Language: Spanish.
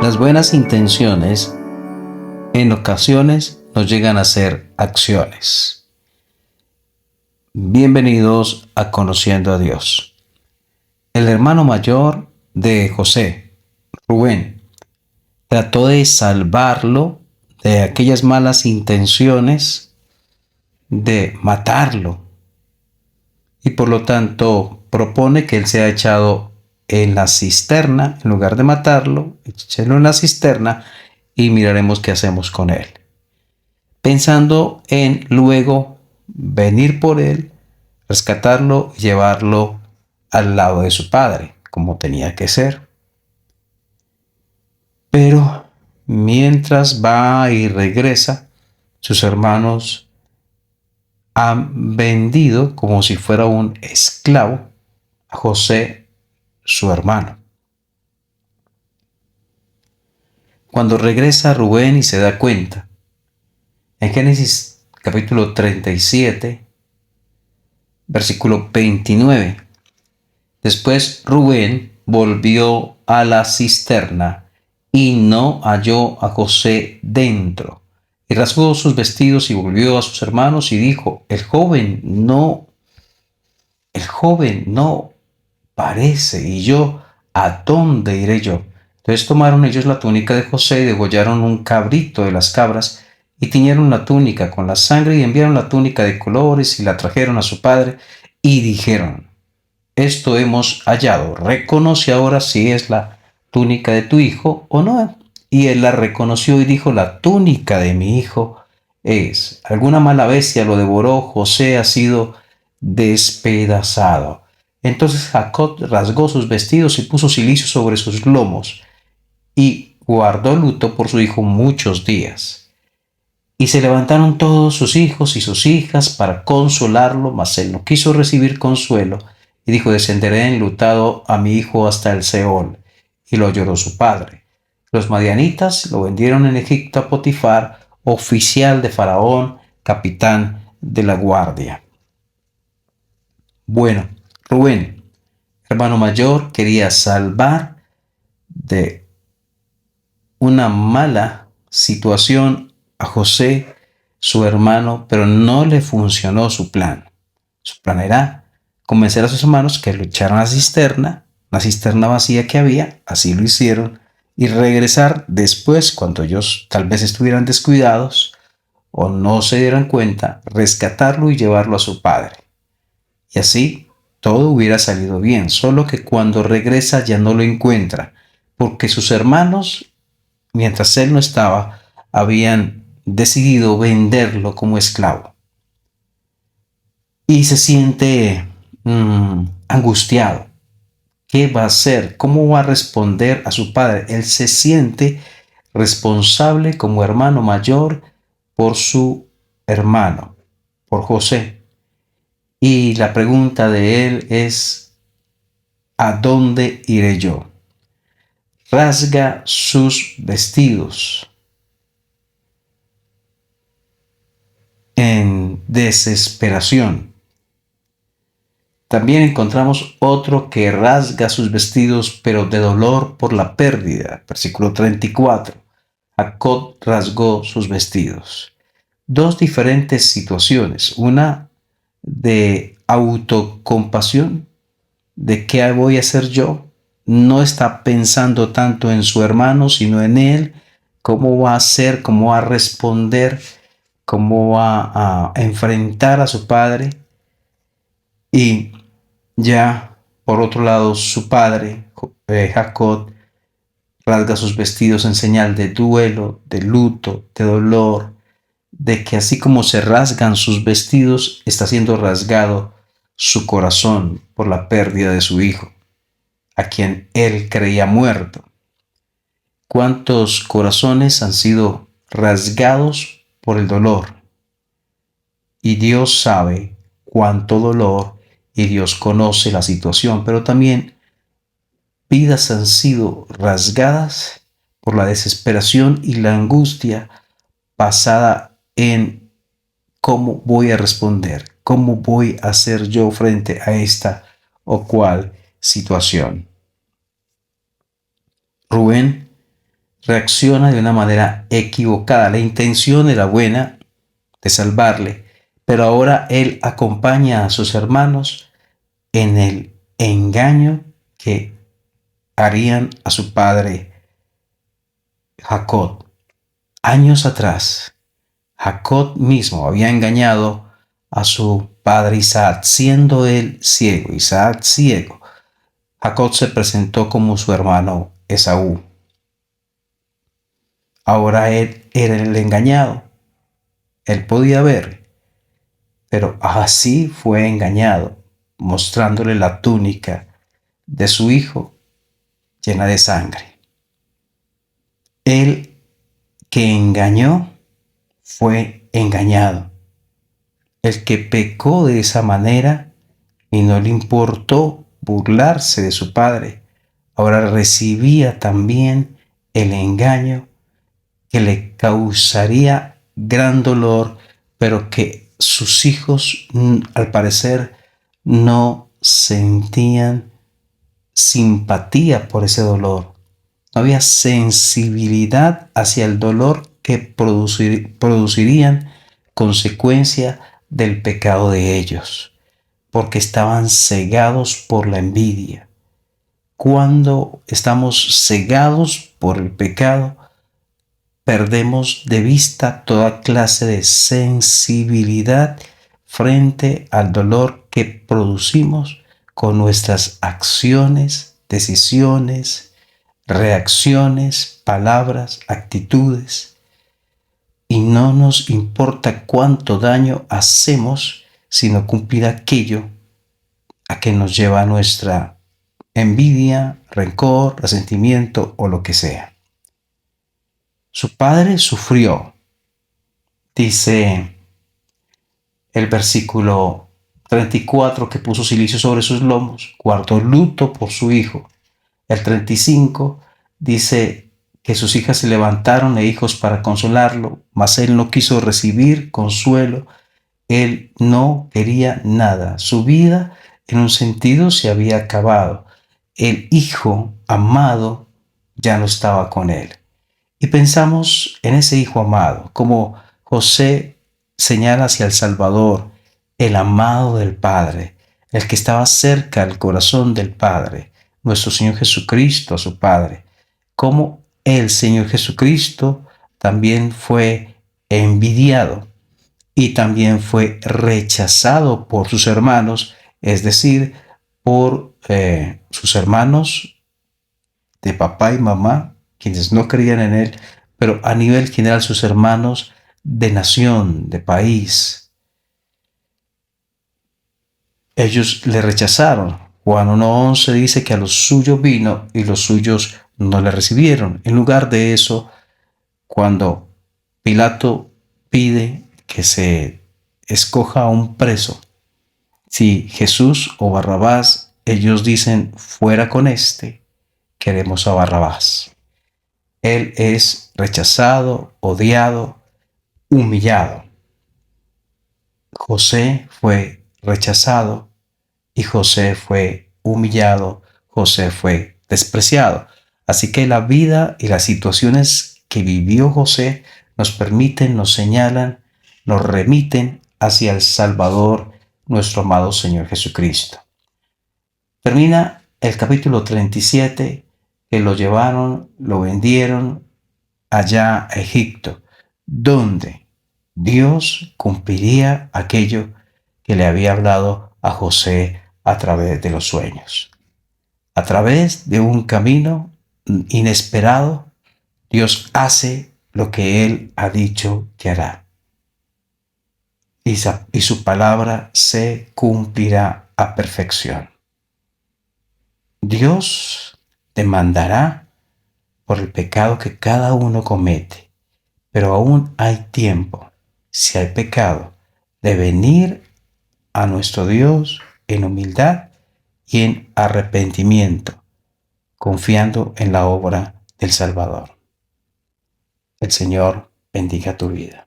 Las buenas intenciones en ocasiones nos llegan a ser acciones. Bienvenidos a Conociendo a Dios. El hermano mayor de José, Rubén, trató de salvarlo de aquellas malas intenciones de matarlo y por lo tanto propone que él sea echado en la cisterna en lugar de matarlo, echélo en la cisterna y miraremos qué hacemos con él, pensando en luego venir por él, rescatarlo y llevarlo al lado de su padre, como tenía que ser. Pero mientras va y regresa, sus hermanos han vendido como si fuera un esclavo a José, su hermano. Cuando regresa Rubén y se da cuenta, en Génesis capítulo 37, versículo 29, después Rubén volvió a la cisterna y no halló a José dentro. Y rasgó sus vestidos y volvió a sus hermanos y dijo, el joven no parece, y yo, ¿a dónde iré yo? Entonces tomaron ellos la túnica de José y degollaron un cabrito de las cabras y tiñeron la túnica con la sangre y enviaron la túnica de colores y la trajeron a su padre y dijeron, esto hemos hallado, reconoce ahora si es la túnica de tu hijo o no. Y él la reconoció y dijo, la túnica de mi hijo es. Alguna mala bestia lo devoró, José ha sido despedazado. Entonces Jacob rasgó sus vestidos y puso cilicio sobre sus lomos y guardó luto por su hijo muchos días. Y se levantaron todos sus hijos y sus hijas para consolarlo, mas él no quiso recibir consuelo y dijo, descenderé enlutado a mi hijo hasta el Seol. Y lo lloró su padre. Los madianitas lo vendieron en Egipto a Potifar, oficial de Faraón, capitán de la guardia. Bueno, Rubén, hermano mayor, quería salvar de una mala situación a José, su hermano, pero no le funcionó su plan. Su plan era convencer a sus hermanos que lo echaran a la cisterna vacía que había, así lo hicieron, y regresar después, cuando ellos tal vez estuvieran descuidados o no se dieran cuenta, rescatarlo y llevarlo a su padre. Y así todo hubiera salido bien, solo que cuando regresa ya no lo encuentra, porque sus hermanos, mientras él no estaba, habían decidido venderlo como esclavo. Y se siente angustiado. ¿Qué va a hacer? ¿Cómo va a responder a su padre? Él se siente responsable como hermano mayor por su hermano, por José. Y la pregunta de él es, ¿a dónde iré yo? Rasga sus vestidos en desesperación. También encontramos otro que rasga sus vestidos, pero de dolor por la pérdida. Versículo 34. Jacob rasgó sus vestidos. Dos diferentes situaciones. Una de autocompasión, de qué voy a hacer yo. No está pensando tanto en su hermano, sino en él. Cómo va a ser, cómo va a responder, cómo va a enfrentar a su padre. Y ya, por otro lado, su padre, Jacob, rasga sus vestidos en señal de duelo, de luto, de dolor, de que así como se rasgan sus vestidos, está siendo rasgado su corazón por la pérdida de su hijo, a quien él creía muerto. ¿Cuántos corazones han sido rasgados por el dolor? Y Dios sabe cuánto dolor y Dios conoce la situación, pero también vidas han sido rasgadas por la desesperación y la angustia basada en cómo voy a responder, cómo voy a hacer yo frente a esta o cual situación. Rubén reacciona de una manera equivocada. La intención era buena de salvarle, pero ahora él acompaña a sus hermanos en el engaño que harían a su padre Jacob. Años atrás, Jacob mismo había engañado a su padre Isaac, siendo él ciego. Isaac ciego. Jacob se presentó como su hermano Esaú. Ahora él era el engañado. Él podía ver, pero así fue engañado, mostrándole la túnica de su hijo llena de sangre. El que engañó fue engañado. El que pecó de esa manera y no le importó burlarse de su padre, ahora recibía también el engaño que le causaría gran dolor, pero que sus hijos, al parecer, no sentían simpatía por ese dolor. No había sensibilidad hacia el dolor que producirían consecuencia del pecado de ellos, porque estaban cegados por la envidia. Cuando estamos cegados por el pecado, perdemos de vista toda clase de sensibilidad frente al dolor que producimos con nuestras acciones, decisiones, reacciones, palabras, actitudes. Y no nos importa cuánto daño hacemos, sino cumplir aquello a que nos lleva nuestra envidia, rencor, resentimiento o lo que sea. Su padre sufrió, dice el versículo 34, que puso cilicio sobre sus lomos, guardó luto por su hijo. El 35 dice que sus hijas se levantaron e hijos para consolarlo, mas él no quiso recibir consuelo, él no quería nada. Su vida, en un sentido, se había acabado. El hijo amado ya no estaba con él. Y pensamos en ese hijo amado, como José señala hacia el Salvador, el amado del Padre, el que estaba cerca al corazón del Padre, nuestro Señor Jesucristo, a su Padre. Como el Señor Jesucristo también fue envidiado y también fue rechazado por sus hermanos, es decir, por sus hermanos de papá y mamá, quienes no creían en él, pero a nivel general sus hermanos de nación, de país. Ellos le rechazaron. Juan 1:11 dice que a los suyos vino y los suyos no le recibieron. En lugar de eso, cuando Pilato pide que se escoja a un preso, si Jesús o Barrabás, ellos dicen, fuera con este, queremos a Barrabás. Él es rechazado, odiado, humillado. José fue rechazado y José fue humillado, José fue despreciado. Así que la vida y las situaciones que vivió José nos permiten, nos señalan, nos remiten hacia el Salvador, nuestro amado Señor Jesucristo. Termina el capítulo 37, que lo llevaron, lo vendieron allá a Egipto, donde Dios cumpliría aquello que le había hablado a José a través de los sueños. A través de un camino inesperado, Dios hace lo que Él ha dicho que hará. Y su palabra se cumplirá a perfección. Dios demandará por el pecado que cada uno comete, pero aún hay tiempo, si hay pecado, de venir a nuestro Dios en humildad y en arrepentimiento, confiando en la obra del Salvador. El Señor bendiga tu vida.